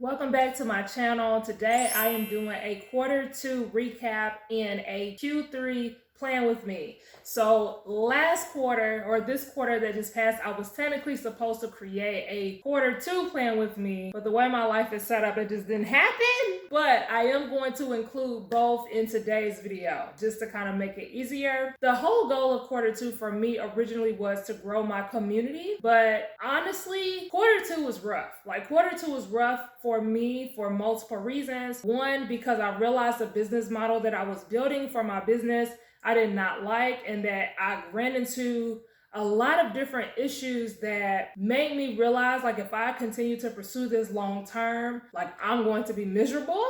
Welcome back to my channel. Today I am doing a Q2 recap and a Q3 plan with me. So last quarter, or this quarter that just passed, I was technically supposed to create a Q2 plan with me, but the way my life is set up, it just didn't happen. But I am going to include both in today's video, just to kind of make it easier. The whole goal of Q2 for me originally was to grow my community, but honestly, Q2 was rough. Q2 was rough for me for multiple reasons. One, because I realized the business model that I was building for my business I did not like, and that I ran into a lot of different issues that made me realize, if I continue to pursue this long term, I'm going to be miserable.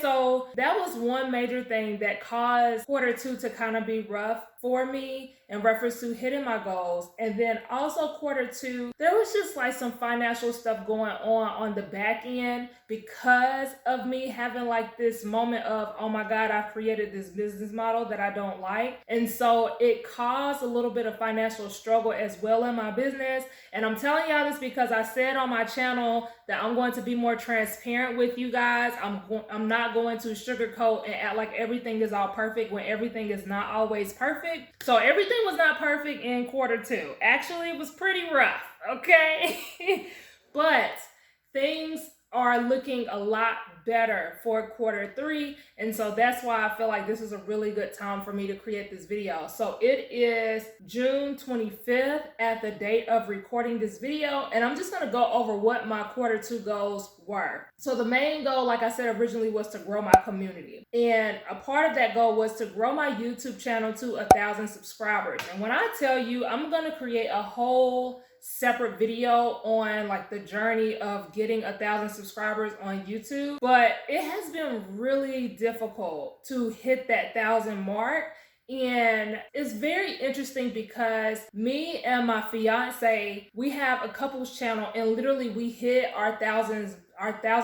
So that was one major thing that caused Q2 to kind of be rough for me in reference to hitting my goals. And then also Q2, there was just some financial stuff going on the back end because of me having this moment of, oh my God, I've created this business model that I don't like. And so it caused a little bit of financial struggle as well in my business. And I'm telling y'all this because I said on my channel that I'm going to be more transparent with you guys. I'm not going to sugarcoat and act like everything is all perfect when everything is not always perfect. So everything was not perfect in Q2. Actually, it was pretty rough, okay? But things are looking a lot better for Q3, and so that's why I feel like this is a really good time for me to create this video. So it is June 25th at the date of recording this video, and I'm just going to go over what my Q2 goals were. So the main goal, like I said originally, was to grow my community, and a part of that goal was to grow my YouTube channel to 1,000 subscribers. And when I tell you, I'm going to create a whole separate video on the journey of getting 1,000 subscribers on YouTube, but it has been really difficult to hit that 1,000 mark. And it's very interesting because me and my fiance, we have a couples channel, and literally we hit our 1,000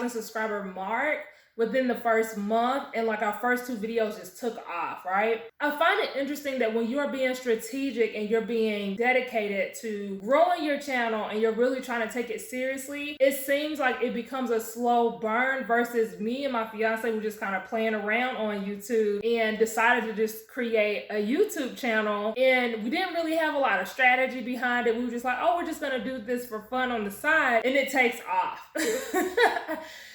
subscriber mark within the first month, and our first 2 videos just took off, right? I find it interesting that when you're being strategic and you're being dedicated to growing your channel and you're really trying to take it seriously, it seems like it becomes a slow burn versus me and my fiance were just kind of playing around on YouTube and decided to just create a YouTube channel. And we didn't really have a lot of strategy behind it. We were just oh, we're just gonna do this for fun on the side, and it takes off.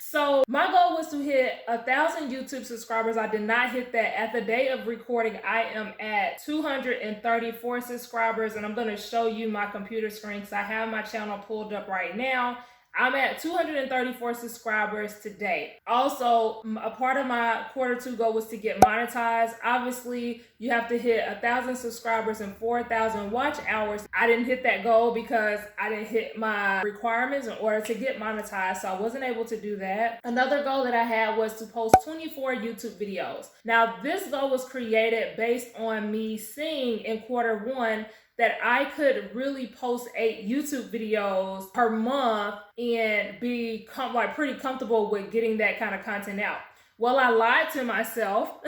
So my goal was to hit 1,000 YouTube subscribers. I did not hit that. At the day of recording, I am at 234 subscribers, and I'm going to show you my computer screen because I have my channel pulled up right now. I'm at 234 subscribers to date. Also, a part of my Q2 goal was to get monetized. Obviously, you have to hit 1,000 subscribers and 4,000 watch hours. I didn't hit that goal because I didn't hit my requirements in order to get monetized, so I wasn't able to do that. Another goal that I had was to post 24 YouTube videos. Now, this goal was created based on me seeing in Q1 that I could really post 8 YouTube videos per month and be pretty comfortable with getting that kind of content out. Well, I lied to myself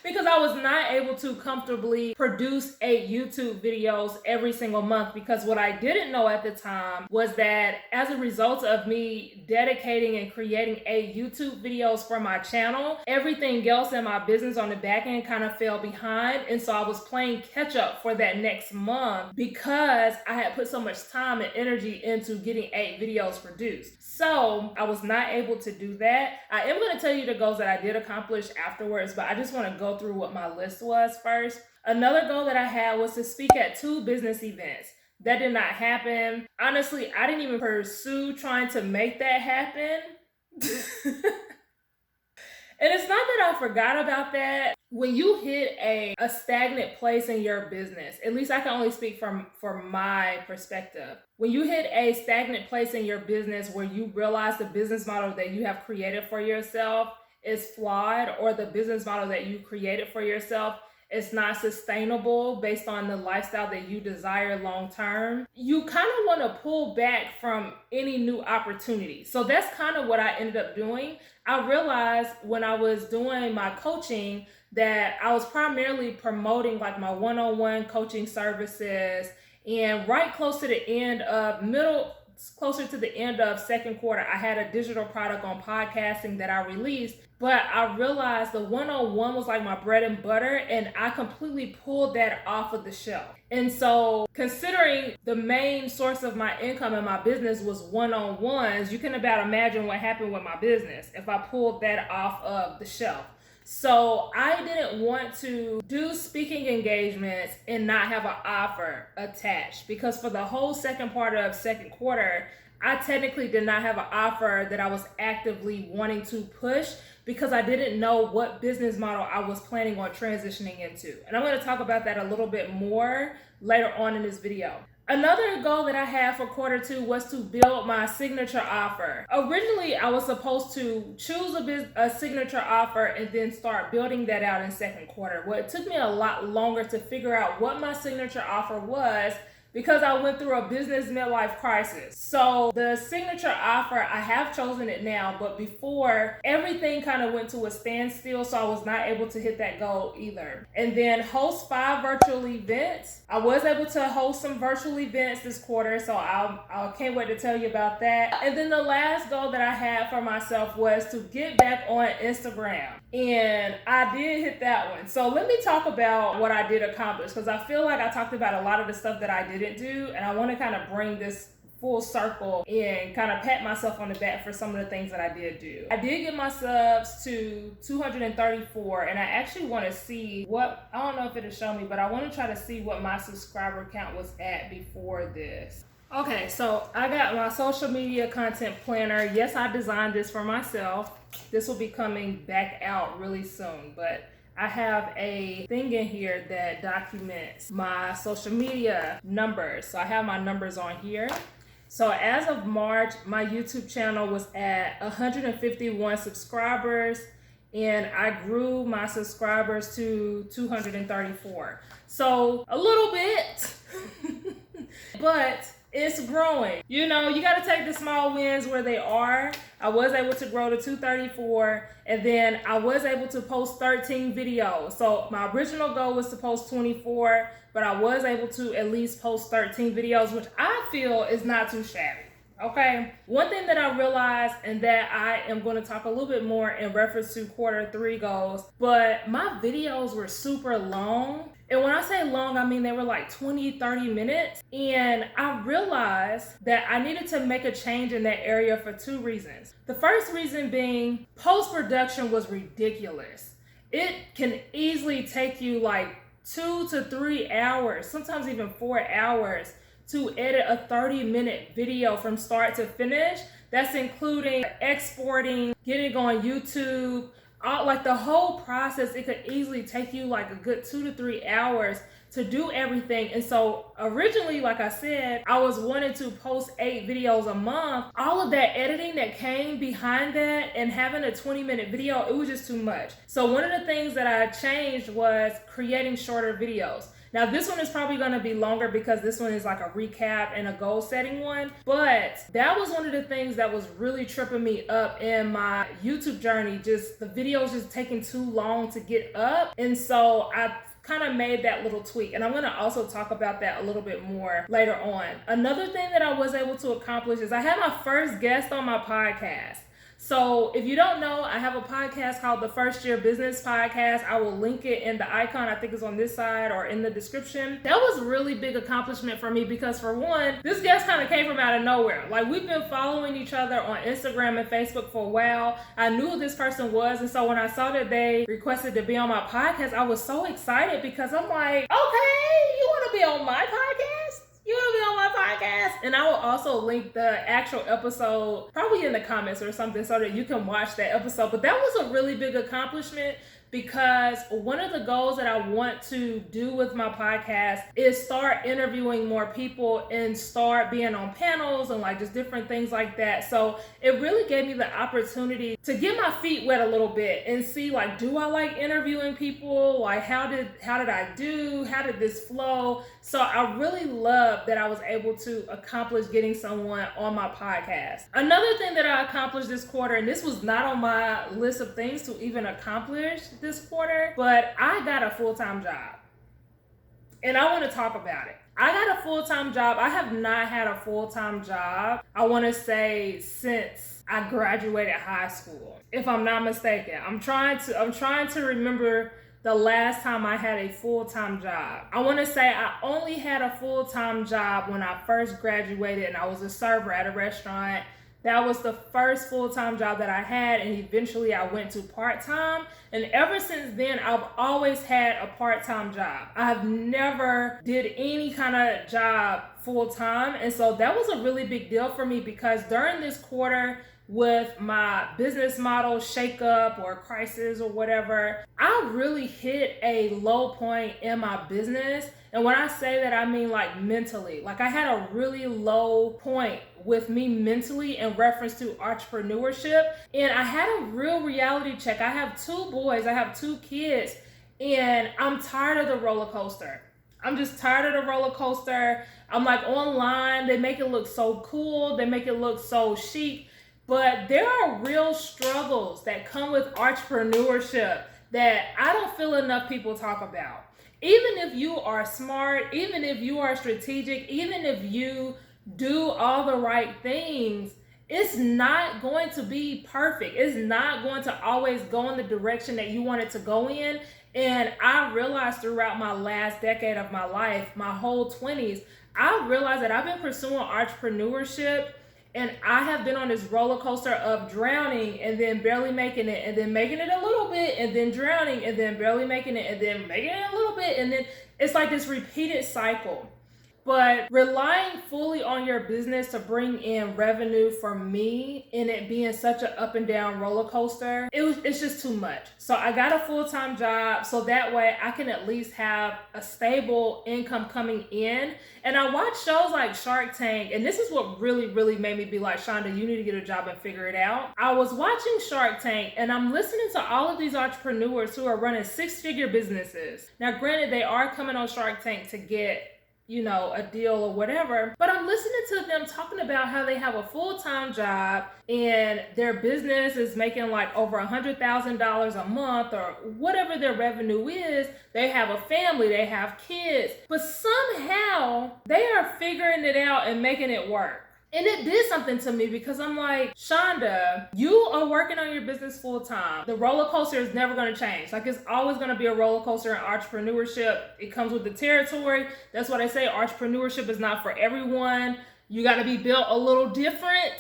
because I was not able to comfortably produce 8 YouTube videos every single month, because what I didn't know at the time was that as a result of me dedicating and creating 8 YouTube videos for my channel, everything else in my business on the back end kind of fell behind. And so I was playing catch up for that next month because I had put so much time and energy into getting 8 videos produced. So I was not able to do that. I am going to tell you the goals that I did accomplish afterwards, but I just want to go through what my list was first. Another goal that I had was to speak at 2 business events. That did not happen. Honestly, I didn't even pursue trying to make that happen. And it's not that I forgot about that. When you hit a stagnant place in your business, at least I can only speak from my perspective. When you hit a stagnant place in your business where you realize the business model that you have created for yourself is flawed, or the business model that you created for yourself is not sustainable based on the lifestyle that you desire long term, you kind of want to pull back from any new opportunity. So that's kind of what I ended up doing. I realized when I was doing my coaching that I was primarily promoting my one-on-one coaching services, and right close to the end of closer to the end of second quarter, I had a digital product on podcasting that I released, but I realized the one-on-one was like my bread and butter, and I completely pulled that off of the shelf. And so considering the main source of my income in my business was one-on-ones, you can about imagine what happened with my business if I pulled that off of the shelf. So I didn't want to do speaking engagements and not have an offer attached, because for the whole second part of second quarter, I technically did not have an offer that I was actively wanting to push, because I didn't know what business model I was planning on transitioning into. And I'm going to talk about that a little bit more later on in this video. Another goal that I had for quarter two was to build my signature offer. Originally, I was supposed to choose a signature offer and then start building that out in second quarter. Well, it took me a lot longer to figure out what my signature offer was, because I went through a business midlife crisis. So the signature offer, I have chosen it now, but before, everything kind of went to a standstill, so I was not able to hit that goal either. And then host 5 virtual events. I was able to host some virtual events this quarter, so I can't wait to tell you about that. And then the last goal that I had for myself was to get back on Instagram. And I did hit that one. So let me talk about what I did accomplish, because I feel like I talked about a lot of the stuff that I didn't do, and I want to kind of bring this full circle and kind of pat myself on the back for some of the things that I did do. I did get my subs to 234, and I actually want to see what, I don't know if it'll show me, but I want to try to see what my subscriber count was at before this. Okay, so I got my social media content planner. Yes, I designed this for myself. This will be coming back out really soon, but I have a thing in here that documents my social media numbers. So I have my numbers on here. So as of March, my YouTube channel was at 151 subscribers, and I grew my subscribers to 234. So a little bit, but it's growing. You know, you got to take the small wins where they are. I was able to grow to 234, and then I was able to post 13 videos. So my original goal was to post 24, but I was able to at least post 13 videos, which I feel is not too shabby. Okay. One thing that I realized, and that I am going to talk a little bit more in reference to quarter three goals, but my videos were super long. And when I say long, I mean they were like 20, 30 minutes. And I realized that I needed to make a change in that area for 2 reasons. The first reason being post-production was ridiculous. It can easily take you like 2 to 3 hours, sometimes even 4 hours, to edit a 30-minute video from start to finish. That's including exporting, getting it on YouTube, like the whole process. It could easily take you like a good 2 to 3 hours to do everything. And so originally, like I said, I was wanting to post 8 videos a month. All of that editing that came behind that and having a 20-minute video, it was just too much. So one of the things that I changed was creating shorter videos. Now this one is probably going to be longer because this one is like a recap and a goal setting one, but that was one of the things that was really tripping me up in my YouTube journey. Just the videos just taking too long to get up. And so I kind of made that little tweak, and I'm going to also talk about that a little bit more later on. Another thing that I was able to accomplish is I had my first guest on my podcast. So if you don't know, I have a podcast called the First Year Business Podcast. I will link it in the icon. I think it's on this side or in the description. That was a really big accomplishment for me because, for one, this guest kind of came from out of nowhere. Like, we've been following each other on Instagram and Facebook for a while. I knew who this person was, and so when I saw that they requested to be on my podcast, I was so excited because I'm like, okay, you want to be on my podcast? You want to be on my podcast? And I will also link the actual episode probably in the comments or something so that you can watch that episode. But that was a really big accomplishment because one of the goals that I want to do with my podcast is start interviewing more people and start being on panels and like just different things like that. So it really gave me the opportunity to get my feet wet a little bit and see, like, do I like interviewing people? Like, how did I do? How did this flow? So I really love that I was able to accomplish getting someone on my podcast. Another thing that I accomplished this quarter, and this was not on my list of things to even accomplish this quarter, but I got a full-time job. And I want to talk about it. I got a full-time job. I have not had a full-time job, I want to say, since I graduated high school, if I'm not mistaken. I'm trying to remember the last time I had a full-time job. I want to say I only had a full-time job when I first graduated, and I was a server at a restaurant. That was the first full-time job that I had, and eventually I went to part-time. And ever since then, I've always had a part-time job. I have never did any kind of job full-time. And so that was a really big deal for me, because during this quarter, with my business model shakeup or crisis or whatever, I really hit a low point in my business. And when I say that, I mean like mentally. Like, I had a really low point with me mentally in reference to entrepreneurship. And I had a real reality check. I have 2 boys, I have 2 kids, and I'm tired of the roller coaster. I'm just tired of the roller coaster. I'm like, online, they make it look so cool, they make it look so chic. But there are real struggles that come with entrepreneurship that I don't feel enough people talk about. Even if you are smart, even if you are strategic, even if you do all the right things, it's not going to be perfect. It's not going to always go in the direction that you want it to go in. And I realized throughout my last decade of my life, my whole 20s, I realized that I've been pursuing entrepreneurship, and I have been on this roller coaster of drowning and then barely making it, and then making it a little bit, and then drowning, and then barely making it, and then making it a little bit. And then it's like this repeated cycle. But relying fully on your business to bring in revenue, for me, and it being such an up and down roller coaster, it's just too much. So I got a full-time job so that way I can at least have a stable income coming in. And I watch shows like Shark Tank, and this is what really, really made me be like, Shonda, you need to get a job and figure it out. I was watching Shark Tank, and I'm listening to all of these entrepreneurs who are running 6-figure businesses. Now, granted, they are coming on Shark Tank to get, you know, a deal or whatever. But I'm listening to them talking about how they have a full-time job and their business is making like over $100,000 a month or whatever their revenue is. They have a family, they have kids, but somehow they are figuring it out and making it work. And it did something to me, because I'm like, Shonda, you are working on your business full time. The roller coaster is never going to change. Like, it's always going to be a roller coaster in entrepreneurship. It comes with the territory. That's what I say. Entrepreneurship is not for everyone. You got to be built a little different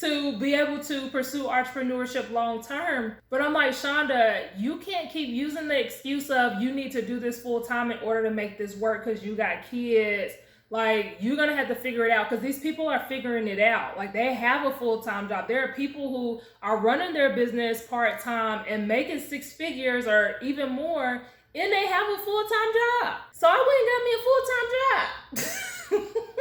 to be able to pursue entrepreneurship long term. But I'm like, Shonda, you can't keep using the excuse of you need to do this full time in order to make this work because you got kids. Like, you're going to have to figure it out, because these people are figuring it out. Like, they have a full-time job. There are people who are running their business part-time and making 6 figures or even more, and they have a full-time job. So I went and got me a full-time job.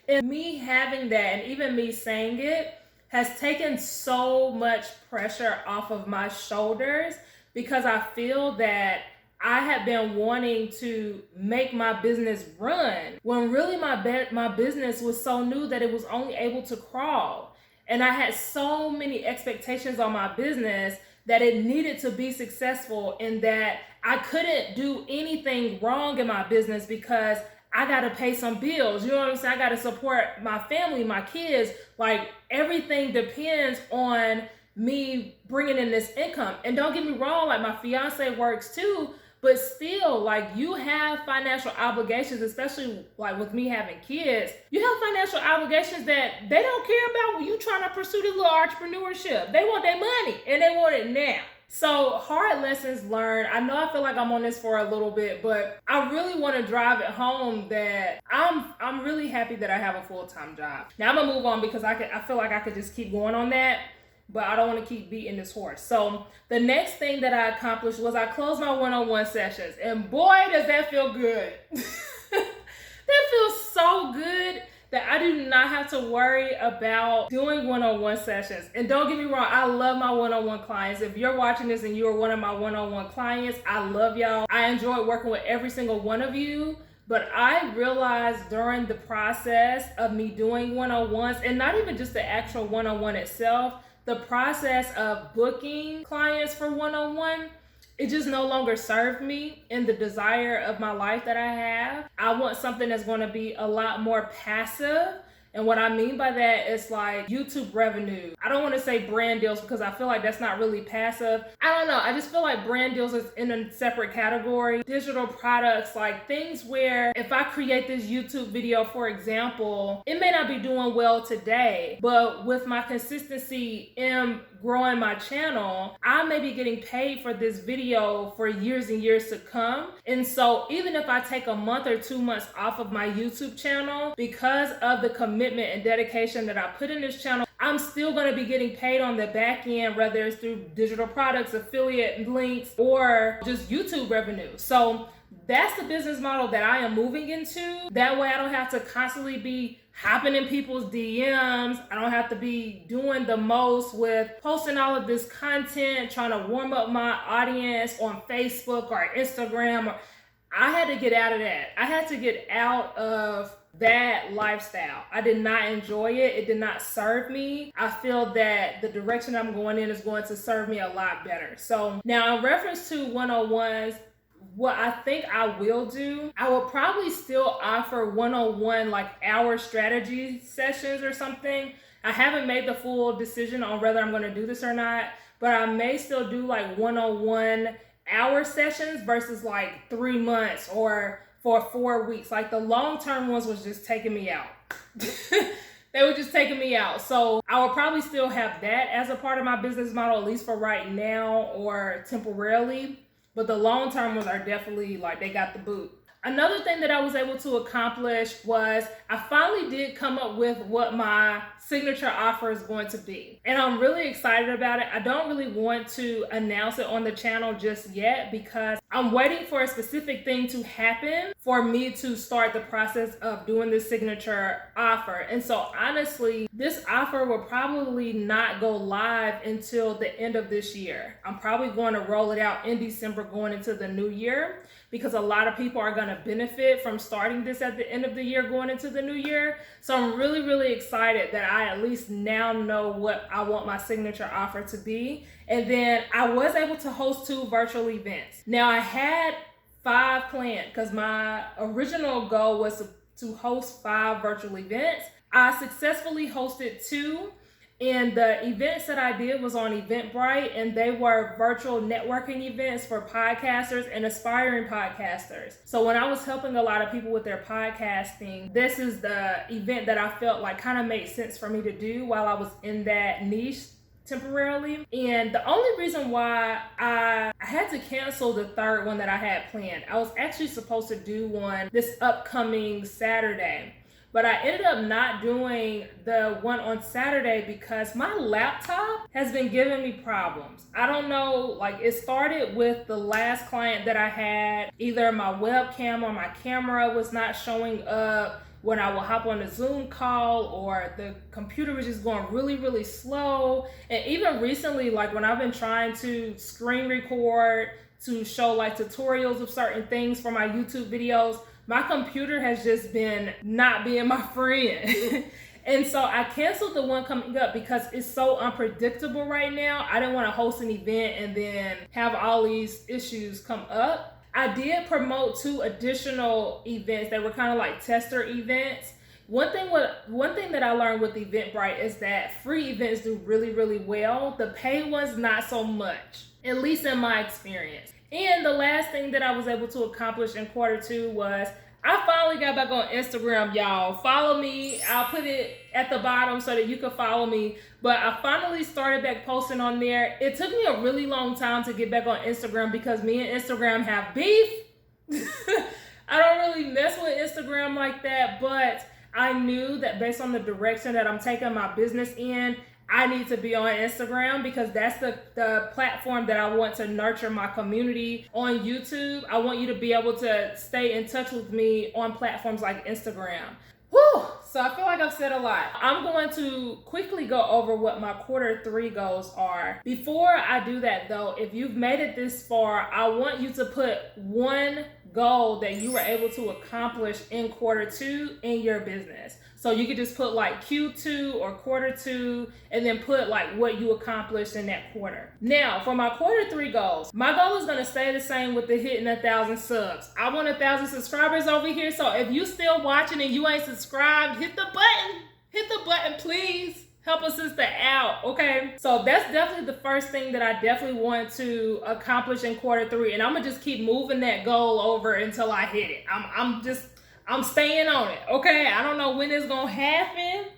And me having that, and even me saying it, has taken so much pressure off of my shoulders, because I feel that I had been wanting to make my business run when really my business was so new that it was only able to crawl. And I had so many expectations on my business that it needed to be successful, and that I couldn't do anything wrong in my business because I got to pay some bills. You know what I'm saying? I got to support my family, my kids. Like, everything depends on me bringing in this income. And don't get me wrong, like, my fiance works too. But still, like, you have financial obligations, especially like with me having kids. You have financial obligations that they don't care about when you trying to pursue this little entrepreneurship. They want their money, and they want it now. So, hard lessons learned. I know I feel like I'm on this for a little bit, but I really want to drive it home that I'm really happy that I have a full-time job. Now I'm gonna move on, because I feel like I could just keep going on that, but I don't want to keep beating this horse. So the next thing that I accomplished was I closed my one-on-one sessions, and boy, does that feel good. That feels so good that I do not have to worry about doing one-on-one sessions. And don't get me wrong, I love my one-on-one clients. If you're watching this and you're one of my one-on-one clients, I love y'all. I enjoy working with every single one of you. But I realized during the process of me doing one-on-ones, and not even just the actual one-on-one itself, the process of booking clients for one-on-one, it just no longer served me in the desire of my life that I have. I want something that's going to be a lot more passive. And what I mean by that is like YouTube revenue. I don't want to say brand deals because I feel like that's not really passive. I don't know. I just feel like brand deals is in a separate category. Digital products, like things where if I create this YouTube video, for example, it may not be doing well today, but with my consistency in growing my channel, I may be getting paid for this video for years and years to come. And so even if I take a month or 2 months off of my YouTube channel, because of the commitment and dedication that I put in this channel, I'm still going to be getting paid on the back end, whether it's through digital products, affiliate links, or just YouTube revenue. So that's the business model that I am moving into. That way I don't have to constantly be hopping in people's DMs. I don't have to be doing the most with posting all of this content, trying to warm up my audience on Facebook or Instagram. I had to get out of that. I had to get out of that lifestyle. I did not enjoy it. It did not serve me. I feel that the direction I'm going in is going to serve me a lot better. So now in reference to 101s, what I think I will do, I will probably still offer one-on-one like hour strategy sessions or something. I haven't made the full decision on whether I'm going to do this or not, but I may still do like one-on-one hour sessions versus like 3 months or for 4 weeks. Like the long-term ones was just taking me out. They were just taking me out. So I will probably still have that as a part of my business model, at least for right now or temporarily. But the long-term ones are definitely like they got the boot. Another thing that I was able to accomplish was I finally did come up with what my signature offer is going to be. And I'm really excited about it. I don't really want to announce it on the channel just yet because I'm waiting for a specific thing to happen for me to start the process of doing this signature offer. And so honestly, this offer will probably not go live until the end of this year. I'm probably going to roll it out in December going into the new year, because a lot of people are going to benefit from starting this at the end of the year going into the new year. So I'm really, really excited that I at least now know what I want my signature offer to be. And then I was able to host 2 virtual events. Now I had 5 planned because my original goal was to host 5 virtual events. I successfully hosted 2. And the events that I did was on Eventbrite, and they were virtual networking events for podcasters and aspiring podcasters. So when I was helping a lot of people with their podcasting, this is the event that I felt like kind of made sense for me to do while I was in that niche temporarily. And the only reason why I had to cancel the 3rd one that I had planned, I was actually supposed to do one this upcoming Saturday. But I ended up not doing the one on Saturday because my laptop has been giving me problems. I don't know, like it started with the last client that I had. Either my webcam or my camera was not showing up when I would hop on a Zoom call, or the computer was just going really, really slow. And even recently, like when I've been trying to screen record to show like tutorials of certain things for my YouTube videos, my computer has just been not being my friend. And so I canceled the one coming up because it's so unpredictable right now. I didn't want to host an event and then have all these issues come up. I did promote 2 additional events that were kind of like tester events. One thing that I learned with Eventbrite is that free events do really, really well. The paid ones, not so much, at least in my experience. And the last thing that I was able to accomplish in Q2 was I finally got back on Instagram, y'all. Follow me. I'll put it at the bottom so that you can follow me. But I finally started back posting on there. It took me a really long time to get back on Instagram because me and Instagram have beef. I don't really mess with Instagram like that, but I knew that based on the direction that I'm taking my business in, I need to be on Instagram because that's the platform that I want to nurture my community on YouTube. I want you to be able to stay in touch with me on platforms like Instagram. Whew, so I feel like I've said a lot. I'm going to quickly go over what my Q3 goals are. Before I do that though, if you've made it this far, I want you to put one goal that you were able to accomplish in Q2 in your business. So you could just put like Q2 or quarter 2 and then put like what you accomplished in that quarter. Now for my quarter 3 goals, my goal is going to stay the same with the hitting 1,000 subs. I want 1,000 subscribers over here. So if you still watching and you ain't subscribed, hit the button, please. Help a sister out, okay? So that's definitely the first thing that I definitely want to accomplish in quarter 3, and I'm gonna just keep moving that goal over until I hit it. I'm staying on it, okay? I don't know when it's gonna happen,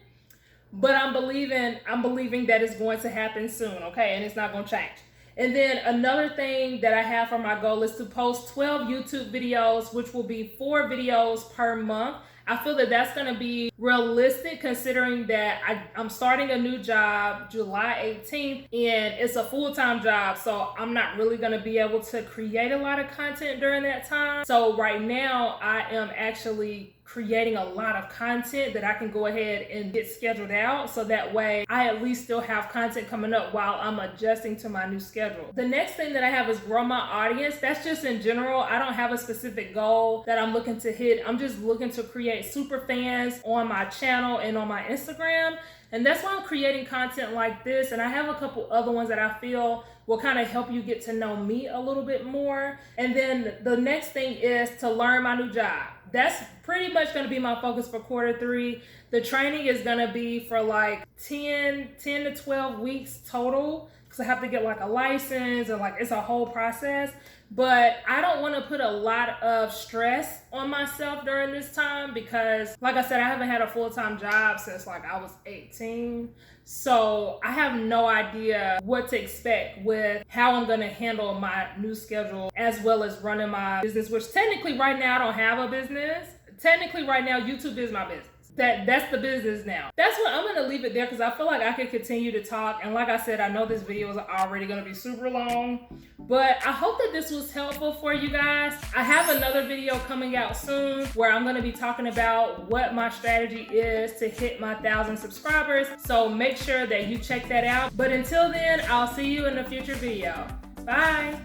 but I'm believing that it's going to happen soon, okay? And it's not gonna change. And then another thing that I have for my goal is to post 12 YouTube videos, which will be 4 videos per month. I feel that that's going to be realistic considering that I'm starting a new job July 18th and it's a full-time job. So I'm not really going to be able to create a lot of content during that time. So right now I am actually creating a lot of content that I can go ahead and get scheduled out. So that way I at least still have content coming up while I'm adjusting to my new schedule. The next thing that I have is grow my audience. That's just in general. I don't have a specific goal that I'm looking to hit. I'm just looking to create super fans on my channel and on my Instagram. And that's why I'm creating content like this. And I have a couple other ones that I feel will kind of help you get to know me a little bit more. And then the next thing is to learn my new job. That's pretty much going to be my focus for quarter 3. The training is going to be for like 10 to 12 weeks total, because I have to get like a license and like it's a whole process. But I don't want to put a lot of stress on myself during this time because, like I said, I haven't had a full-time job since like I was 18. So I have no idea what to expect with how I'm going to handle my new schedule as well as running my business, which technically right now I don't have a business. Technically right now YouTube is my business. That's the business now. That's what I'm gonna leave it there because I feel like I could continue to talk. And like I said, I know this video is already gonna be super long, but I hope that this was helpful for you guys. I have another video coming out soon where I'm gonna be talking about what my strategy is to hit my 1,000 subscribers. So make sure that you check that out. But until then, I'll see you in a future video. Bye.